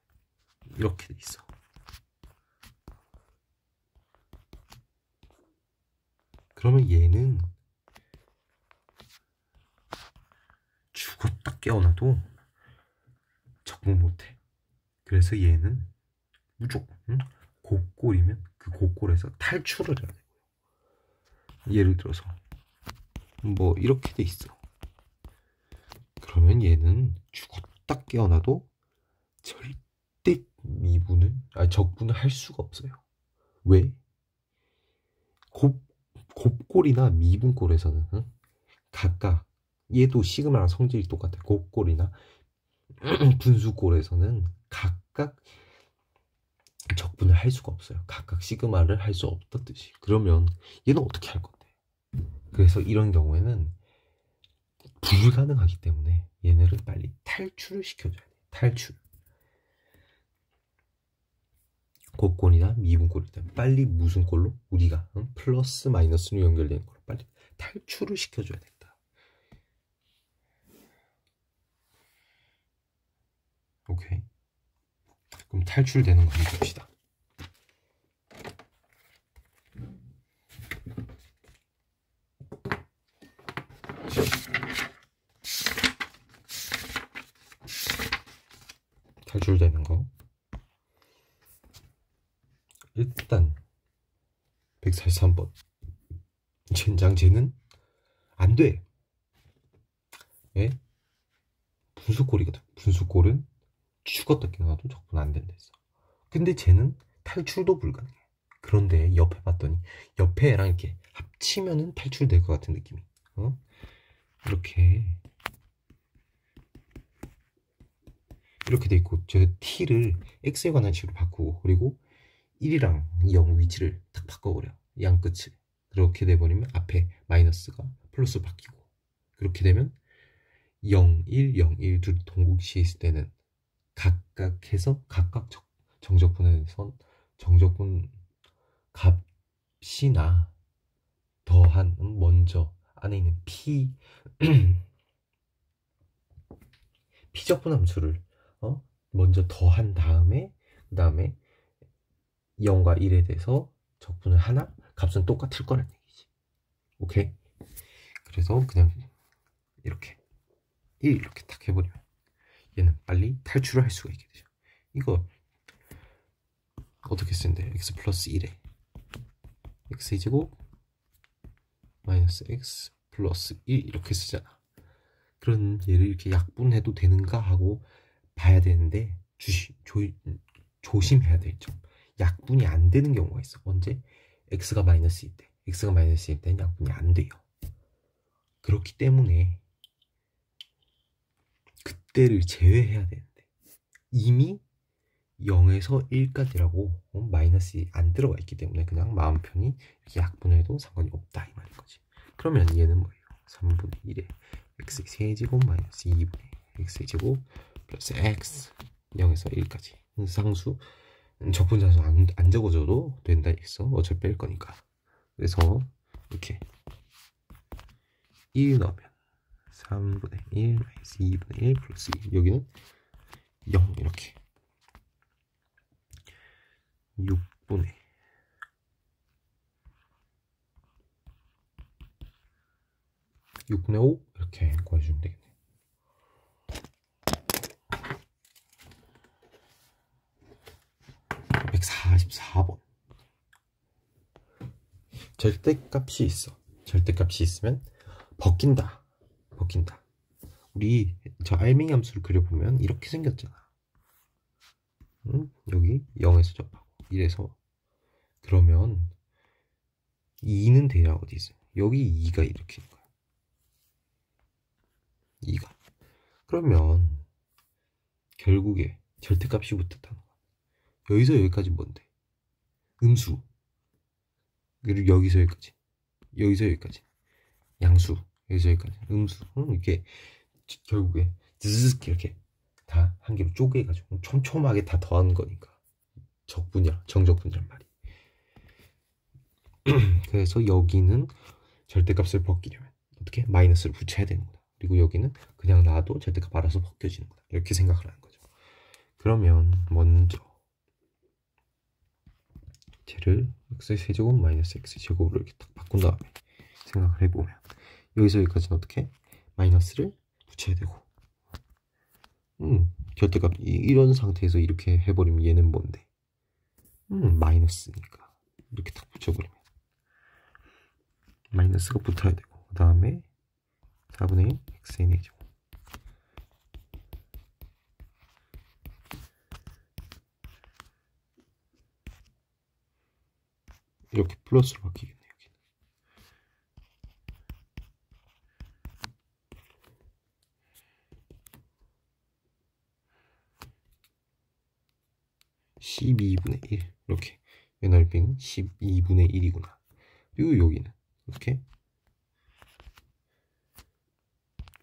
이렇게 돼 있어. 그러면 얘는 죽었다 깨어나도 적분 못해. 그래서 얘는 무조건 곡골이면 그 곡골에서 탈출을 해야 되고요. 예를 들어서 뭐 이렇게 돼 있어. 그러면 얘는 죽었다 깨어나도 절대 적분을 할 수가 없어요. 왜? 곱골이나 미분골에서는 각각 얘도 시그마랑 성질이 똑같아. 곱골이나 분수골에서는 각각 적분을 할 수가 없어요. 각각 시그마를 할 수 없다 뜻이. 그러면 얘는 어떻게 할 건데? 그래서 이런 경우에는 불가능하기 때문에 얘네를 빨리 탈출을 시켜줘야 돼. 탈출. 곱골이나 미분골이든 빨리 무슨 꼴로? 우리가 플러스 마이너스로 연결되는 걸로 빨리 탈출을 시켜줘야 된다. 오케이. 그럼 탈출되는 거 한번 봅시다. 탈출되는 거 일단 143번 젠장제는 안 돼. 왜? 분수골이거든. 분수골은 죽었다 깨어나도 적분 안 된다 했어. 근데 쟤는 탈출도 불가능해. 그런데 옆에 봤더니 옆에 애랑 이렇게 합치면은 탈출될 것 같은 느낌이. 이렇게 이렇게 돼 있고 저 t를 x에 관한 식으로 바꾸고 그리고 1이랑 0 위치를 탁 바꿔버려. 양 끝을. 그렇게 돼버리면 앞에 마이너스가 플러스로 바뀌고 그렇게 되면 0, 1, 0, 1 둘 동국시에 있을 때는 각각 해서 각각 정적분에서 정적분 값이나 더한 먼저 안에 있는 피적분 함수를 먼저 더한 다음에 그 다음에 0과 1에 대해서 적분을 하나 값은 똑같을 거란 얘기지. 오케이? 그래서 그냥 이렇게 1 이렇게 딱 해버리면 얘는 빨리 탈출을 할 수가 있게 되죠. 이거 어떻게 쓰는데 x 플러스 1에 x제곱 마이너스 x 플러스 1 이렇게 쓰잖아. 그런 얘를 이렇게 약분해도 되는가 하고 봐야 되는데 조심해야 될 점. 약분이 안 되는 경우가 있어. 언제? x가 마이너스일 때. x가 마이너스일 때는 약분이 안 돼요. 그렇기 때문에 그때를 제외해야 되는데 이미 0에서 1까지라고 마이너스가 안 들어가 있기 때문에 그냥 마음 편히 이렇게 약분해도 상관이 없다 이 말인 거지. 그러면 얘는 뭐예요? 3분의 1에 x 세제곱 마이너스 2분의 x 제곱 플러스 x 0에서 1까지 상수 적분자수 안 적어줘도 된다 했어. 어차피 뺄 거니까. 그래서 이렇게 1 넣으면 3분의 1 마이너스 2분의 1 플러스 2 여기는 0 이렇게 6분의 6분의 5 이렇게 구해주면 되겠네. 백 144번 절대값이 있어. 절대값이 있으면 벗긴다. 우리 저 알맹이 함수를 그려보면 이렇게 생겼잖아. 여기 0에서 접하고 1에서 그러면 2는 대략 어디 있어? 여기 2가 이렇게 있는 거야. 2가 그러면 결국에 절대값이 붙었다는 거야. 여기서 여기까지 뭔데? 음수. 그리고 여기서 여기까지 양수. 여기서 여기까지 음수. 이게 결국에 즈즈즈 이렇게 다 한 개로 쪼개가지고 촘촘하게 다 더한 거니까 정적분이란 말이. 그래서 여기는 절대값을 벗기려면 어떻게? 마이너스를 붙여야 되는 거다. 그리고 여기는 그냥 놔도 절대값 알아서 벗겨지는 거다. 이렇게 생각을 하는 거죠. 그러면 먼저 쟤를 x세제곱 마이너스 x제곱으로 이렇게 딱 바꾼 다음에 생각을 해보면 여기서 여기까지는 어떻게? 마이너스를 붙여야 되고 절대값 이런 상태에서 이렇게 해버리면 얘는 뭔데? 마이너스니까 이렇게 딱 붙여버리면 마이너스가 붙어야 되고 그 다음에 4분의 1 xn의 제곱 이렇게 플러스로 바뀌겠네요. 12분의 1 이렇게 이 넓이는 12분의 1이구나. 그리고 여기는 이렇게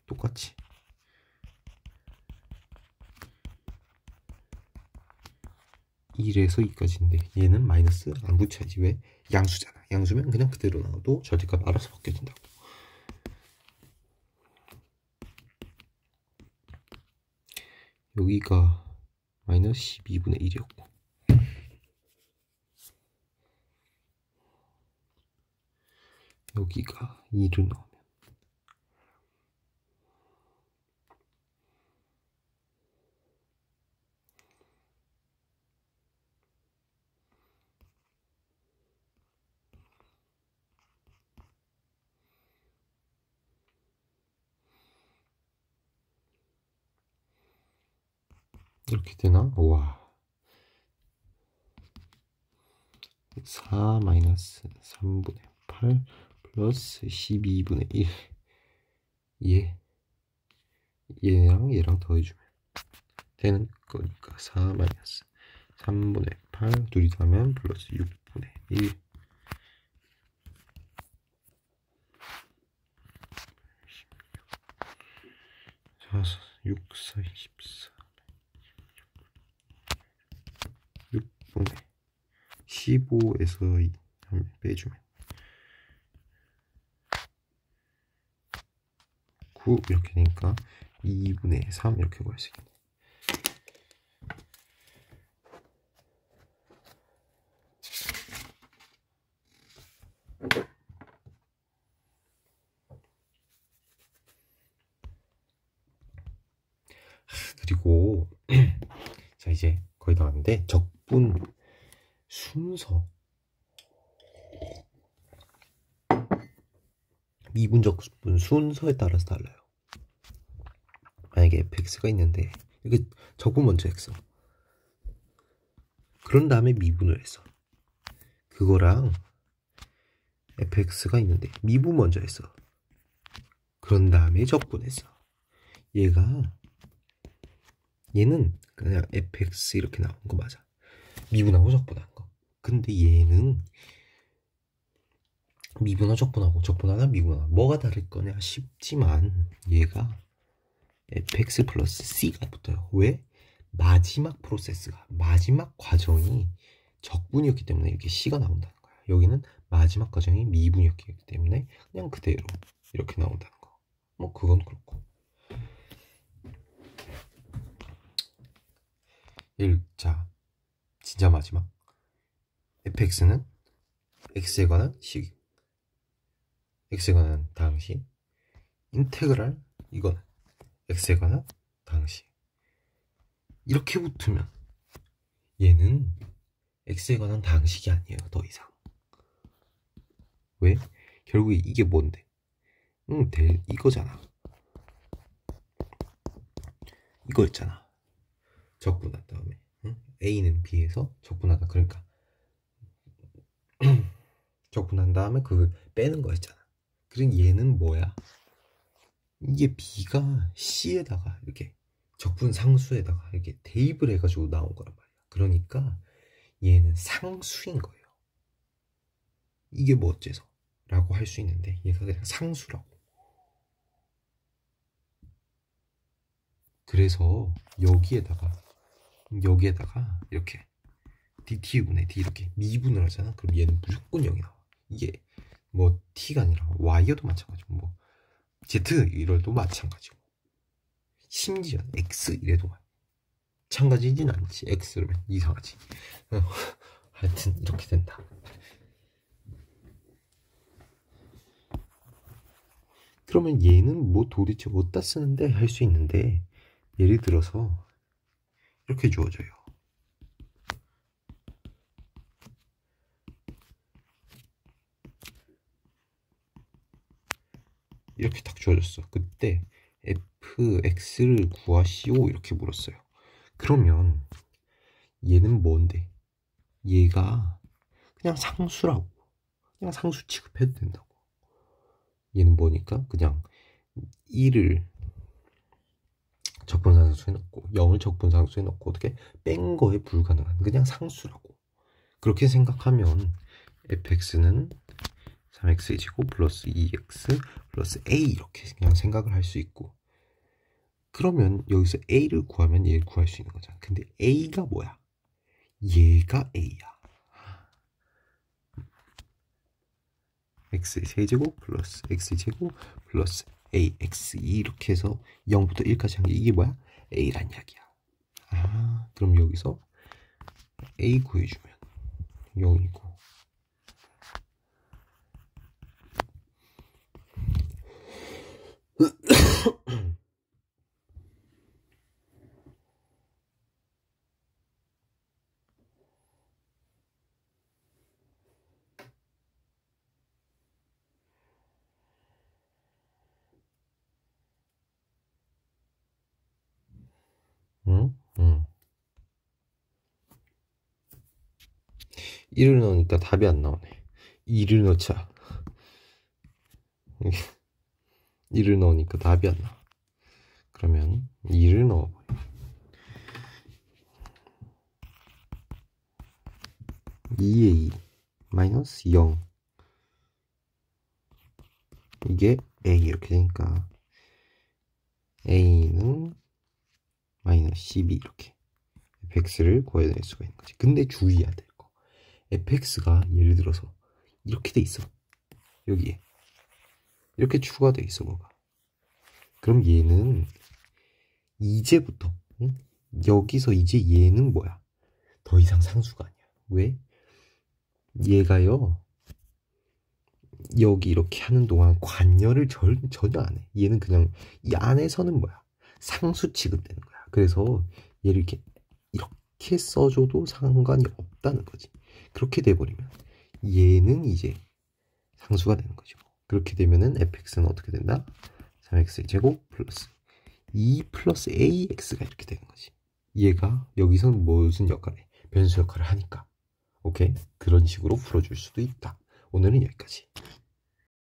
똑같이 1에서 2까지인데 얘는 마이너스 안 붙여야지. 왜? 양수잖아. 양수면 그냥 그대로 나와도 절대값 알아서 바뀌어진다고. 여기가 마이너스 12분의 1이었고 여기가 2를 넣으면 이렇게 되나? 우와 4 마이너스 3분의 8 플러스 12분의 1. 얘랑 얘랑 더해주면 되는 거니까 4 마이너스 3분의 8 둘이 더하면 플러스 6분의 1. 6, 4, 24 6분의 15에서 2 빼주면 9 이렇게 되니까 2분의 3 이렇게 구할 수 있겠네. 그리고 자 이제 거의 다 왔는데 적분 순서 미분 적분 순서에 따라서 달라요. 만약에 fx가 있는데 이게 적분 먼저 했어. 그런 다음에 미분을 했어. 그거랑 fx가 있는데 미분 먼저 했어. 그런 다음에 적분했어. 얘는 그냥 fx 이렇게 나온 거 맞아. 미분하고 적분한 거. 근데 얘는 미분하고 적분하고 적분하나 미분하나 뭐가 다를 거냐 싶지만 얘가 fx 플러스 c가 붙어요. 왜? 마지막 프로세스가 마지막 과정이 적분이었기 때문에 이렇게 c가 나온다는 거야. 여기는 마지막 과정이 미분이었기 때문에 그냥 그대로 이렇게 나온다는 거. 뭐 그건 그렇고. 1자 진짜 마지막 fx는 x에 관한 식, x에 관한 당시, 인테그랄 이건 x에 관한 당시. 이렇게 붙으면 얘는 x에 관한 당식이 아니에요. 더 이상. 왜? 결국에 이게 뭔데? 이거잖아. 이거였잖아. 적분한 다음에 a는 b에서 적분하다. 그러니까 적분한 다음에 그걸 빼는 거였잖아. 그럼 얘는 뭐야? 이게 b가 c에다가 이렇게 적분 상수에다가 이렇게 대입을 해가지고 나온 거란 말이야. 그러니까 얘는 상수인 거예요. 이게 뭐 어째서? 라고 할 수 있는데 얘가 그냥 상수라고. 그래서 여기에다가 이렇게 dt분의 d 이렇게 미분을 하잖아. 그럼 얘는 무조건 0이 나와. 이게 뭐 t가 아니라 y여도 마찬가지고 뭐 z 이래도 마찬가지고 심지어 x 이래도 마찬가지진 않지. x면 이상하지. 하여튼 이렇게 된다. 그러면 얘는 뭐 도대체 어디다 쓰는데 할 수 있는데 예를 들어서 이렇게 주어져요. 이렇게 딱 주어졌어. 그때 fx를 구하시오 이렇게 물었어요. 그러면 얘는 뭔데? 얘가 그냥 상수라고. 그냥 상수 취급해도 된다고. 얘는 뭐니까? 그냥 1을 적분상수에 넣고 0을 적분상수에 넣고 어떻게 뺀 거에 불가능한 그냥 상수라고. 그렇게 생각하면 fx는 3x의 제곱 플러스 2x 플러스 a 이렇게 그냥 생각을 할 수 있고, 그러면 여기서 a를 구하면 얘를 구할 수 있는 거잖아. 근데 a가 뭐야? 얘가 a야. x의 세제곱 플러스 x의 제곱 플러스 ax 이렇게 해서 0부터 1까지 한 게 이게 뭐야? a란 이야기야. 그럼 여기서 a 구해주면 0이고 응? 1을 넣으니까 답이 안 나오네. 2를 넣자. 1을 넣으니까 답이 안 나와. 그러면 2를 넣어버려. 2의 2 마이너스 0. 이게 A 이렇게 되니까 A는 마이너스 12 이렇게 fx를 구해낼 수가 있는 거지. 근데 주의해야 될 거. fx가 예를 들어서 이렇게 돼 있어. 여기에 이렇게 추가돼 있어 뭐가. 그럼 얘는 이제부터 응? 여기서 이제 얘는 뭐야? 더 이상 상수가 아니야. 왜? 얘가요 여기 이렇게 하는 동안 관여를 전혀 안 해. 얘는 그냥 이 안에서는 뭐야? 상수 취급되는 거야. 그래서 얘를 이렇게 써줘도 상관이 없다는 거지. 그렇게 돼버리면 얘는 이제 상수가 되는 거죠. 그렇게 되면은 fx는 어떻게 된다? 3x 제곱 플러스 2 플러스 ax가 이렇게 되는 거지. 얘가 여기서는 무슨 역할을 해? 변수 역할을 하니까. 오케이? 그런 식으로 풀어줄 수도 있다. 오늘은 여기까지.